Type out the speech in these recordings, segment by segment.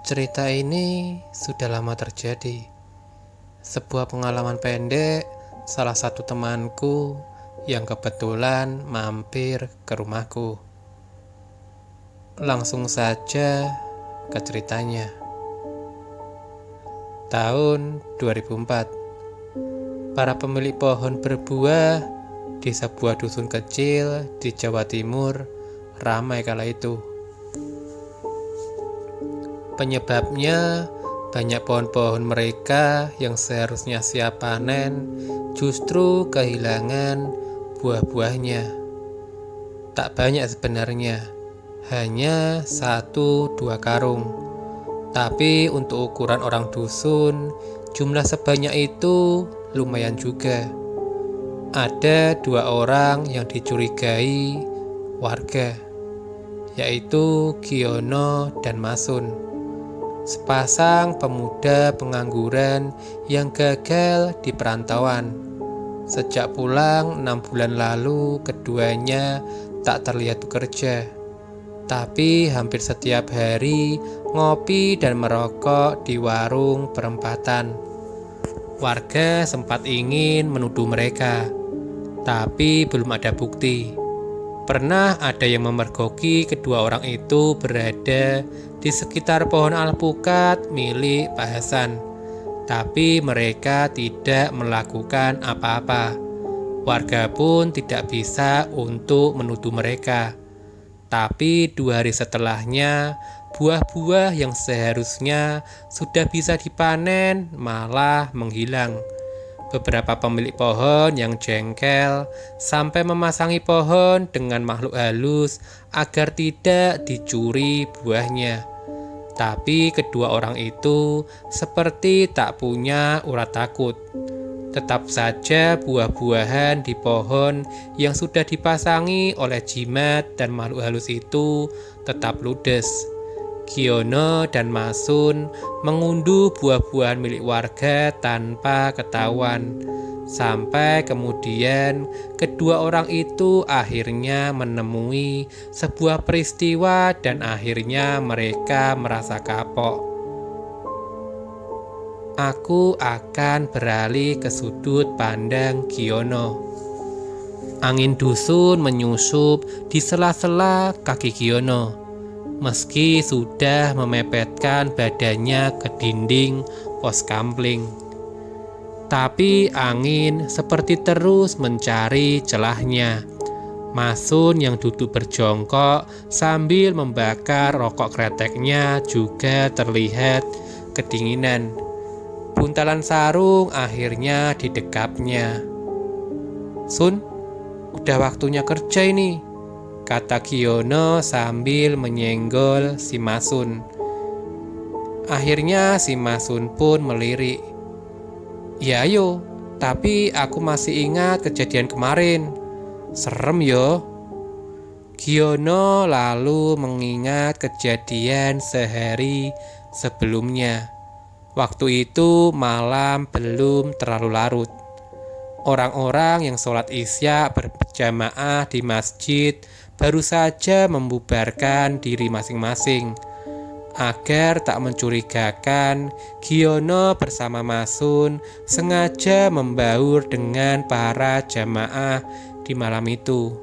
Cerita ini sudah lama terjadi. Sebuah pengalaman pendek salah satu temanku yang kebetulan mampir ke rumahku. Langsung saja ke ceritanya. Tahun 2004, para pemilik pohon berbuah di sebuah dusun kecil di Jawa Timur ramai kala itu. Penyebabnya, banyak pohon-pohon mereka yang seharusnya siap panen justru kehilangan buah-buahnya. Tak banyak sebenarnya, hanya 1-2 karung. Tapi untuk ukuran orang dusun, jumlah sebanyak itu lumayan juga. Ada 2 orang yang dicurigai warga, yaitu Giono dan Masun. Sepasang pemuda pengangguran yang gagal di perantauan. Sejak pulang 6 bulan lalu, keduanya tak terlihat bekerja. Tapi hampir setiap hari ngopi dan merokok di warung perempatan. Warga sempat ingin menuduh mereka, tapi belum ada bukti. Pernah ada yang memergoki kedua orang itu berada di sekitar pohon alpukat milik Pak Hasan, tapi mereka tidak melakukan apa-apa. Warga pun tidak bisa untuk menuduh mereka. Tapi 2 hari setelahnya, buah-buah yang seharusnya sudah bisa dipanen malah menghilang. Beberapa pemilik pohon yang jengkel sampai memasangi pohon dengan makhluk halus agar tidak dicuri buahnya. Tapi kedua orang itu seperti tak punya urat takut. Tetap saja buah-buahan di pohon yang sudah dipasangi oleh jimat dan makhluk halus itu tetap ludes. Giono dan Masun mengunduh buah-buahan milik warga tanpa ketahuan. Sampai kemudian kedua orang itu akhirnya menemui sebuah peristiwa dan akhirnya mereka merasa kapok. Aku akan beralih ke sudut pandang Giono. Angin dusun menyusup di sela-sela kaki Giono. Meski sudah memepetkan badannya ke dinding pos kampling, tapi angin seperti terus mencari celahnya. Masun yang duduk berjongkok sambil membakar rokok kreteknya juga terlihat kedinginan. Buntalan sarung akhirnya didekapnya. "Sun, udah waktunya kerja ini," kata Giono sambil menyenggol si Masun. Akhirnya si Masun pun melirik. "Ya ayo, tapi aku masih ingat kejadian kemarin. Serem yo." Giono lalu mengingat kejadian sehari sebelumnya. Waktu itu malam belum terlalu larut. Orang-orang yang sholat isya berjamaah di masjid baru saja membubarkan diri masing-masing. Agar tak mencurigakan, Giono bersama Masun sengaja membaur dengan para jamaah di malam itu.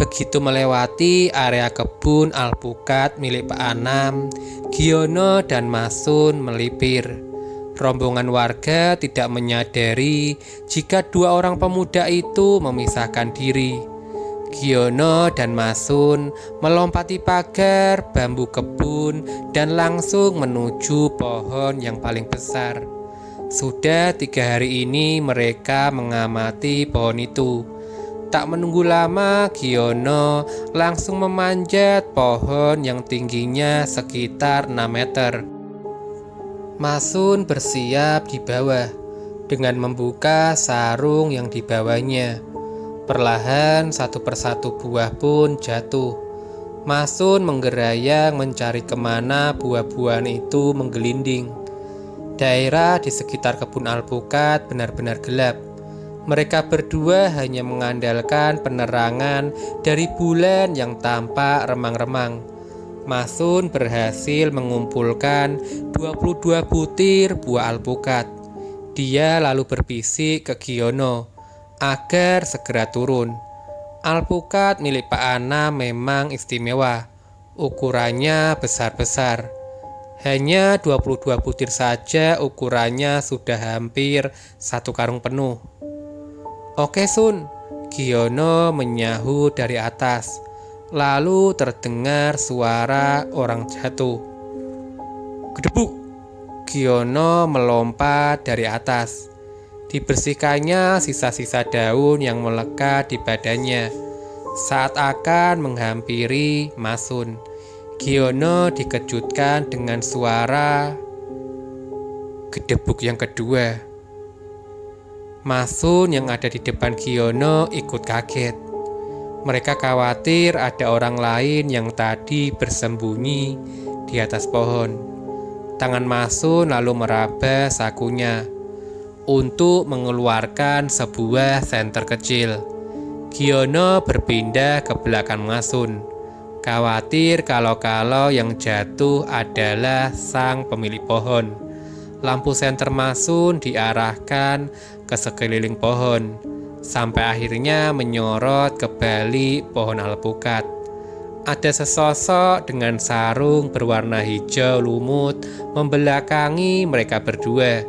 Begitu melewati area kebun alpukat milik Pak Anam, Giono dan Masun melipir. Rombongan warga tidak menyadari jika 2 orang pemuda itu memisahkan diri. Giono dan Masun melompati pagar bambu kebun dan langsung menuju pohon yang paling besar. Sudah 3 hari ini mereka mengamati pohon itu. Tak menunggu lama, Giono langsung memanjat pohon yang tingginya sekitar 6 meter. Masun bersiap di bawah dengan membuka sarung yang dibawanya. Perlahan 1 persatu buah pun jatuh. Masun menggerayang mencari kemana buah-buahan itu menggelinding. Daerah di sekitar kebun alpukat benar-benar gelap. Mereka berdua hanya mengandalkan penerangan dari bulan yang tampak remang-remang. Masun berhasil mengumpulkan 22 butir buah alpukat. Dia lalu berbisik ke Giono agar segera turun. Alpukat milik Pak Anam memang istimewa. Ukurannya besar-besar. Hanya 22 butir saja ukurannya sudah hampir 1 karung penuh. Oke Sun, Giono menyahut dari atas. Lalu terdengar suara orang jatuh. Gedebuk! Giono melompat dari atas. Dibersihkannya sisa-sisa daun yang melekat di badannya. Saat akan menghampiri Masun, Giono dikejutkan dengan suara gedebuk yang kedua. Masun yang ada di depan Giono ikut kaget. Mereka khawatir ada orang lain yang tadi bersembunyi di atas pohon. Tangan Masun lalu meraba sakunya untuk mengeluarkan sebuah senter kecil. Giono berpindah ke belakang Masun, khawatir kalau yang jatuh adalah sang pemilik pohon. Lampu senter Masun diarahkan ke sekeliling pohon, sampai akhirnya menyorot ke balik pohon alpukat. Ada sesosok dengan sarung berwarna hijau lumut membelakangi mereka berdua.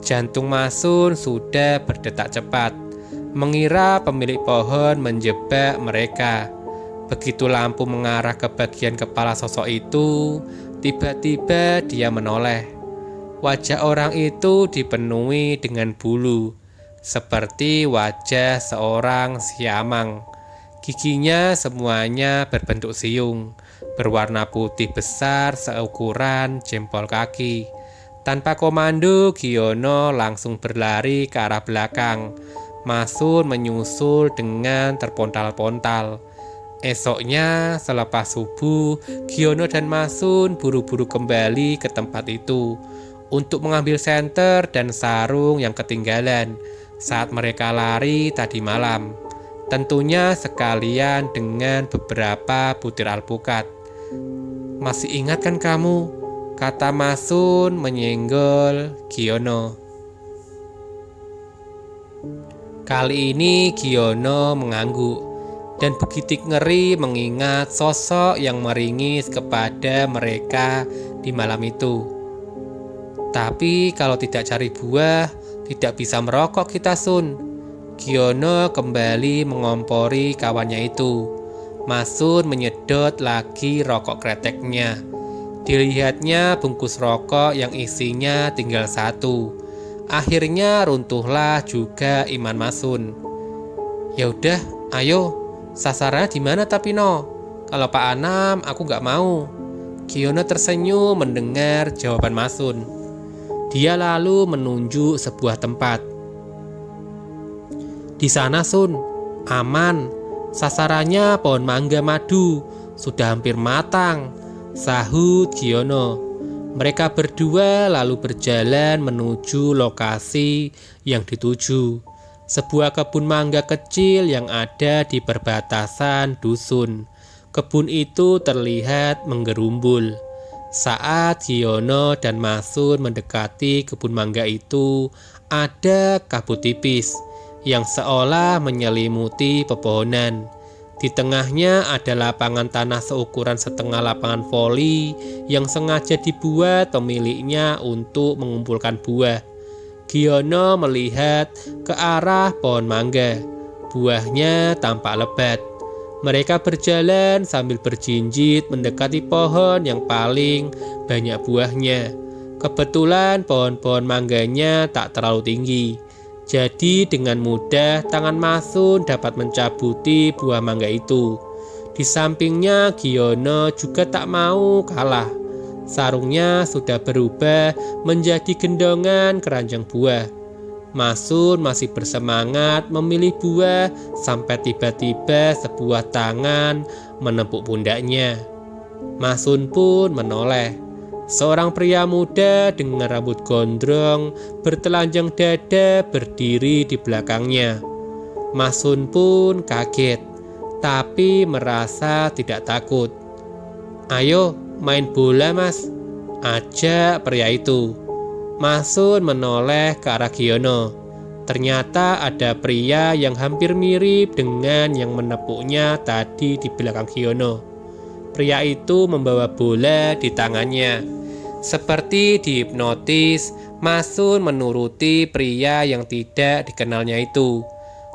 Jantung Masun sudah berdetak cepat, mengira pemilik pohon menjebak mereka. Begitu lampu mengarah ke bagian kepala sosok itu, tiba-tiba dia menoleh. Wajah orang itu dipenuhi dengan bulu, seperti wajah seorang siamang. Giginya semuanya berbentuk siung, berwarna putih besar seukuran jempol kaki. Tanpa komando, Giono langsung berlari ke arah belakang. Masun menyusul dengan terpontal-pontal. Esoknya, selepas subuh, Giono dan Masun buru-buru kembali ke tempat itu untuk mengambil senter dan sarung yang ketinggalan saat mereka lari tadi malam. Tentunya sekalian dengan beberapa butir alpukat. Masih ingat kan kamu? Kata Masun menyenggol Giono. Kali ini Giono mengangguk dan begitu ngeri mengingat sosok yang meringis kepada mereka di malam itu. Tapi kalau tidak cari buah, tidak bisa merokok kita Sun. Giono kembali mengompori kawannya itu. Masun menyedot lagi rokok kreteknya. Dilihatnya bungkus rokok yang isinya tinggal 1. Akhirnya runtuhlah juga iman Masun. Ya udah, ayo, sasarannya di mana tapi no? Kalau Pak Anam, aku nggak mau. Giono tersenyum mendengar jawaban Masun. Dia lalu menunjuk sebuah tempat. Di sana Sun, aman. Sasarannya pohon mangga madu, sudah hampir matang, sahut Giono. Mereka berdua lalu berjalan menuju lokasi yang dituju. Sebuah kebun mangga kecil yang ada di perbatasan dusun. Kebun itu terlihat menggerumbul. Saat Giono dan Masun mendekati kebun mangga itu, ada kabut tipis yang seolah menyelimuti pepohonan. Di tengahnya ada lapangan tanah seukuran setengah lapangan voli yang sengaja dibuat pemiliknya untuk mengumpulkan buah. Giono melihat ke arah pohon mangga. Buahnya tampak lebat. Mereka berjalan sambil berjinjit mendekati pohon yang paling banyak buahnya. Kebetulan pohon-pohon mangganya tak terlalu tinggi. Jadi dengan mudah tangan Masun dapat mencabuti buah mangga itu. Di sampingnya Giono juga tak mau kalah. Sarungnya sudah berubah menjadi gendongan keranjang buah. Masun masih bersemangat memilih buah sampai tiba-tiba sebuah tangan menepuk pundaknya. Masun pun menoleh. Seorang pria muda dengan rambut gondrong bertelanjang dada berdiri di belakangnya. Masun pun kaget, tapi merasa tidak takut. "Ayo main bola mas," ajak pria itu. Masun menoleh ke arah Giono. Ternyata ada pria yang hampir mirip dengan yang menepuknya tadi di belakang Giono. Pria itu membawa bola di tangannya. Seperti dihipnotis, Masun menuruti pria yang tidak dikenalnya itu.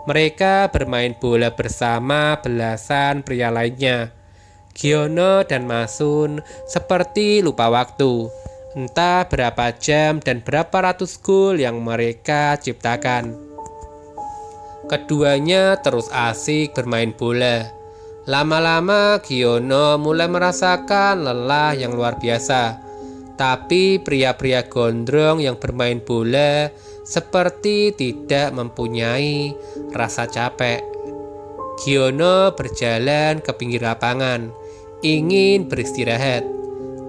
Mereka bermain bola bersama belasan pria lainnya. Giono dan Masun seperti lupa waktu. Entah berapa jam dan berapa ratus gol yang mereka ciptakan. Keduanya terus asik bermain bola. Lama-lama Giono mulai merasakan lelah yang luar biasa. Tapi pria-pria gondrong yang bermain bola seperti tidak mempunyai rasa capek. Giono berjalan ke pinggir lapangan, ingin beristirahat.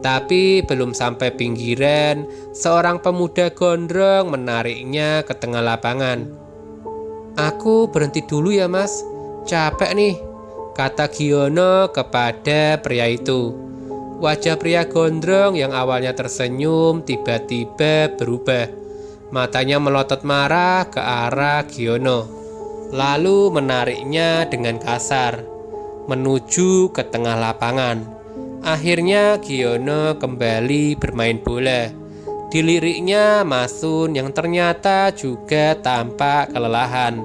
Tapi belum sampai pinggiran, seorang pemuda gondrong menariknya ke tengah lapangan. "Aku berhenti dulu ya mas, capek nih," kata Giono kepada pria itu. Wajah pria gondrong yang awalnya tersenyum tiba-tiba berubah. Matanya melotot marah ke arah Giono, lalu menariknya dengan kasar menuju ke tengah lapangan. Akhirnya Giono kembali bermain bola. Diliriknya Masun yang ternyata juga tampak kelelahan,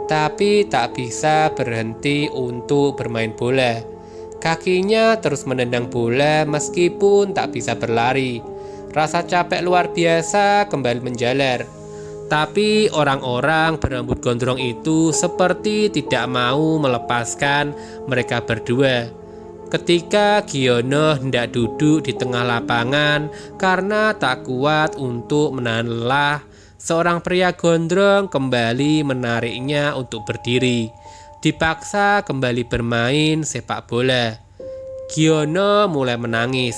tapi tak bisa berhenti untuk bermain bola. Kakinya terus menendang bola meskipun tak bisa berlari. Rasa capek luar biasa kembali menjalar. Tapi orang-orang berambut gondrong itu seperti tidak mau melepaskan mereka berdua. Ketika Giono hendak duduk di tengah lapangan karena tak kuat untuk menahan lelah, seorang pria gondrong kembali menariknya untuk berdiri. Dipaksa kembali bermain sepak bola. Giono mulai menangis.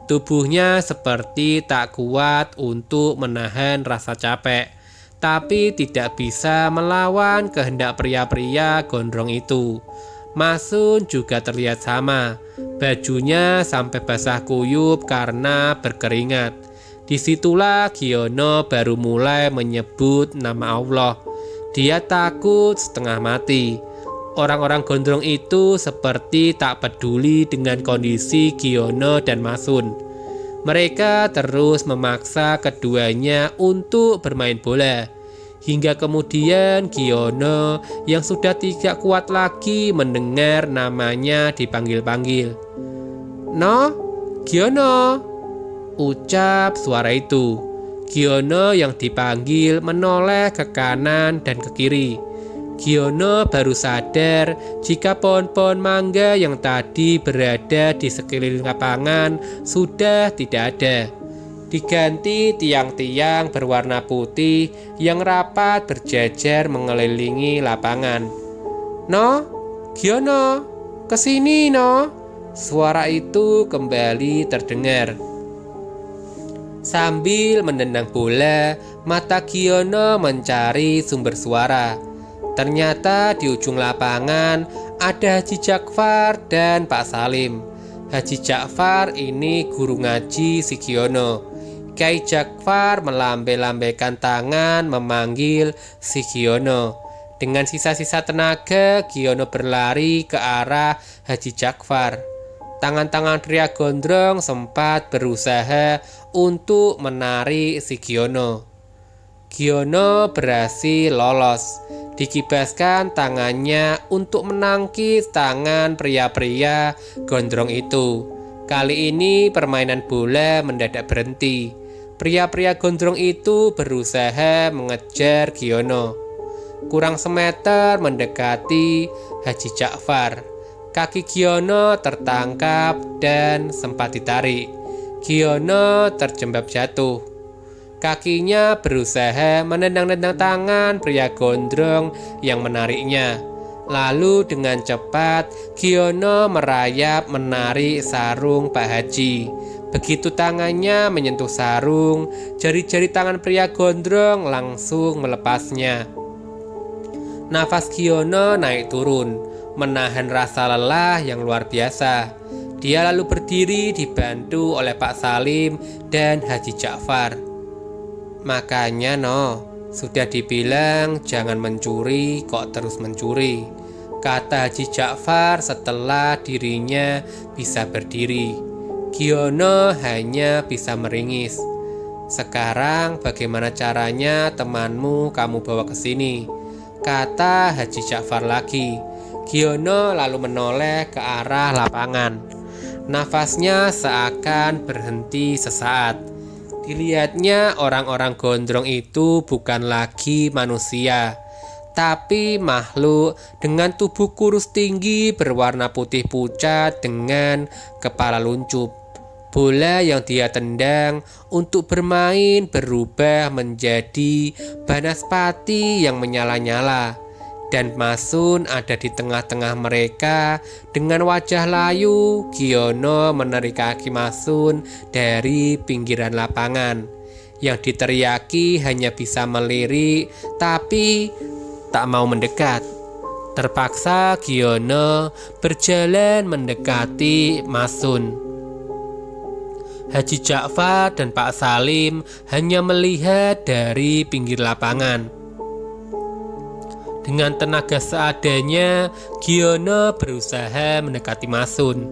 Tubuhnya seperti tak kuat untuk menahan rasa capek, tapi tidak bisa melawan kehendak pria-pria gondrong itu. Masun juga terlihat sama. Bajunya sampai basah kuyup karena berkeringat. Disitulah Giono baru mulai menyebut nama Allah. Dia takut setengah mati. Orang-orang gondrong itu seperti tak peduli dengan kondisi Giono dan Masun. Mereka terus memaksa keduanya untuk bermain bola. Hingga kemudian Giono yang sudah tidak kuat lagi mendengar namanya dipanggil-panggil. "No, Giono," ucap suara itu. Giono yang dipanggil menoleh ke kanan dan ke kiri. Giono baru sadar jika pohon-pohon mangga yang tadi berada di sekeliling lapangan sudah tidak ada. Diganti tiang-tiang berwarna putih yang rapat berjajar mengelilingi lapangan. "No, Giono, kesini no," suara itu kembali terdengar. Sambil menendang bola, mata Giono mencari sumber suara. Ternyata di ujung lapangan ada Haji Jakfar dan Pak Salim. Haji Jakfar ini guru ngaji si Giono. Kiai Jakfar melambai-lambaikan tangan memanggil si Giono. Dengan sisa-sisa tenaga, Giono berlari ke arah Haji Jakfar. Tangan-tangan pria gondrong sempat berusaha untuk menarik si Giono. Giono berhasil lolos. Dikibaskan tangannya untuk menangkis tangan pria-pria gondrong itu. Kali ini permainan bola mendadak berhenti. Pria-pria gondrong itu berusaha mengejar Giono. Kurang semeter mendekati Haji Jakfar. Kaki Giono tertangkap dan sempat ditarik. Giono terjembab jatuh. Kakinya berusaha menendang-nendang tangan pria gondrong yang menariknya. Lalu dengan cepat Giono merayap menarik sarung Pak Haji. Begitu tangannya menyentuh sarung, jari-jari tangan pria gondrong langsung melepasnya. Nafas Giono naik turun, menahan rasa lelah yang luar biasa. Dia lalu berdiri dibantu oleh Pak Salim dan Haji Ja'far. Makanya sudah dibilang jangan mencuri kok terus mencuri, kata Haji Ja'far setelah dirinya bisa berdiri. Giono hanya bisa meringis. Sekarang bagaimana caranya temanmu kamu bawa ke sini? Kata Haji Ja'far lagi. Giono lalu menoleh ke arah lapangan. Nafasnya seakan berhenti sesaat. Dilihatnya orang-orang gondrong itu bukan lagi manusia, tapi makhluk dengan tubuh kurus tinggi berwarna putih pucat dengan kepala luncup. Bola yang dia tendang untuk bermain berubah menjadi banaspati yang menyala-nyala, dan Masun ada di tengah-tengah mereka. Dengan wajah layu, Giono menarik kaki Masun dari pinggiran lapangan. Yang diteriaki hanya bisa melirik, tapi tak mau mendekat. Terpaksa Giono berjalan mendekati Masun. Haji Ja'far dan Pak Salim hanya melihat dari pinggir lapangan. Dengan tenaga seadanya, Giono berusaha mendekati Masun.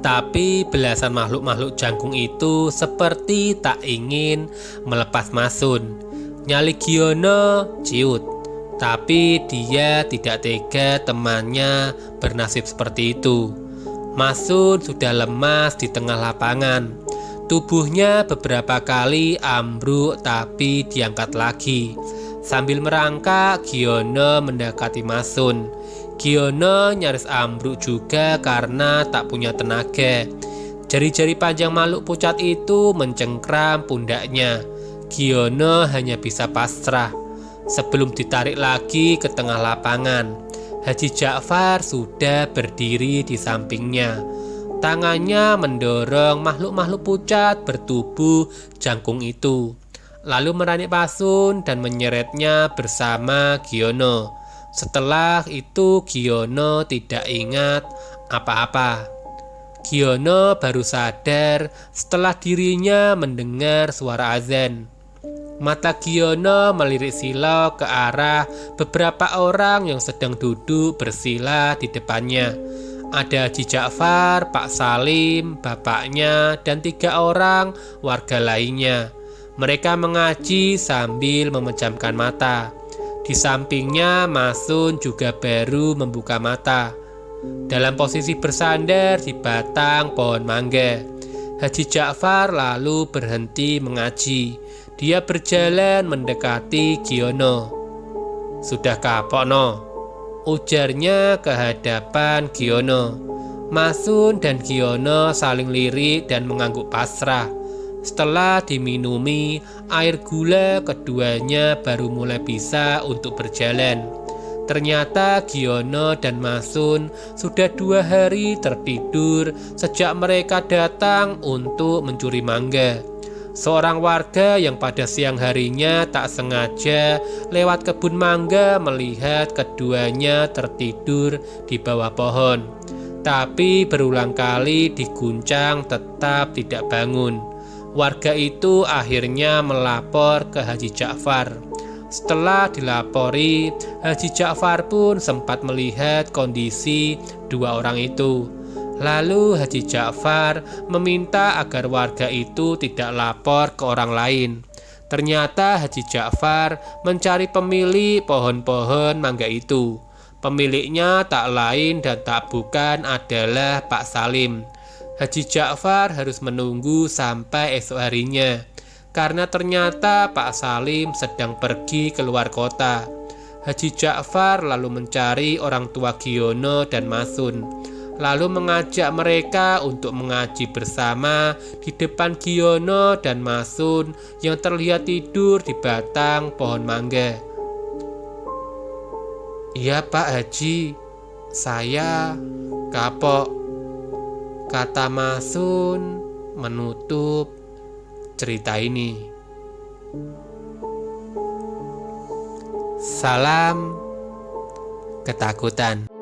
Tapi belasan makhluk-makhluk jangkung itu seperti tak ingin melepas Masun. Nyali Giono ciut, tapi dia tidak tega temannya bernasib seperti itu. Masun sudah lemas di tengah lapangan. Tubuhnya beberapa kali ambruk tapi diangkat lagi. Sambil merangkak, Giono mendekati Masun. Giono nyaris ambruk juga karena tak punya tenaga. Jari-jari panjang makhluk pucat itu mencengkram pundaknya. Giono hanya bisa pasrah. Sebelum ditarik lagi ke tengah lapangan, Haji Ja'far sudah berdiri di sampingnya. Tangannya mendorong makhluk-makhluk pucat bertubuh jangkung itu, lalu meranik Masun dan menyeretnya bersama Giono. Setelah itu Giono tidak ingat apa-apa. Giono baru sadar setelah dirinya mendengar suara azan. Mata Giono melirik silau ke arah beberapa orang yang sedang duduk bersila di depannya. Ada Haji Ja'far, Pak Salim, bapaknya, dan 3 orang warga lainnya. Mereka mengaji sambil memejamkan mata. Di sampingnya Masun juga baru membuka mata, dalam posisi bersandar di batang pohon mangga. Haji Ja'far lalu berhenti mengaji. Dia berjalan mendekati Giono. Sudah kapok ujarnya ke hadapan Giono. Masun dan Giono saling lirik dan mengangguk pasrah. Setelah diminumi air gula, keduanya baru mulai bisa untuk berjalan. Ternyata Giono dan Masun sudah 2 hari tertidur sejak mereka datang untuk mencuri mangga. Seorang warga yang pada siang harinya tak sengaja lewat kebun mangga melihat keduanya tertidur di bawah pohon. Tapi berulang kali diguncang tetap tidak bangun. Warga itu akhirnya melapor ke Haji Ja'far. Setelah dilapori, Haji Ja'far pun sempat melihat kondisi 2 orang itu. Lalu Haji Ja'far meminta agar warga itu tidak lapor ke orang lain. Ternyata Haji Ja'far mencari pemilik pohon-pohon mangga itu. Pemiliknya tak lain dan tak bukan adalah Pak Salim. Haji Ja'far harus menunggu sampai esok harinya, karena ternyata Pak Salim sedang pergi keluar kota. Haji Ja'far lalu mencari orang tua Giono dan Masun, lalu mengajak mereka untuk mengaji bersama di depan Giono dan Masun yang terlihat tidur di batang pohon mangga. "Iya Pak Haji, saya kapok," Kata Masun menutup cerita ini. Salam ketakutan.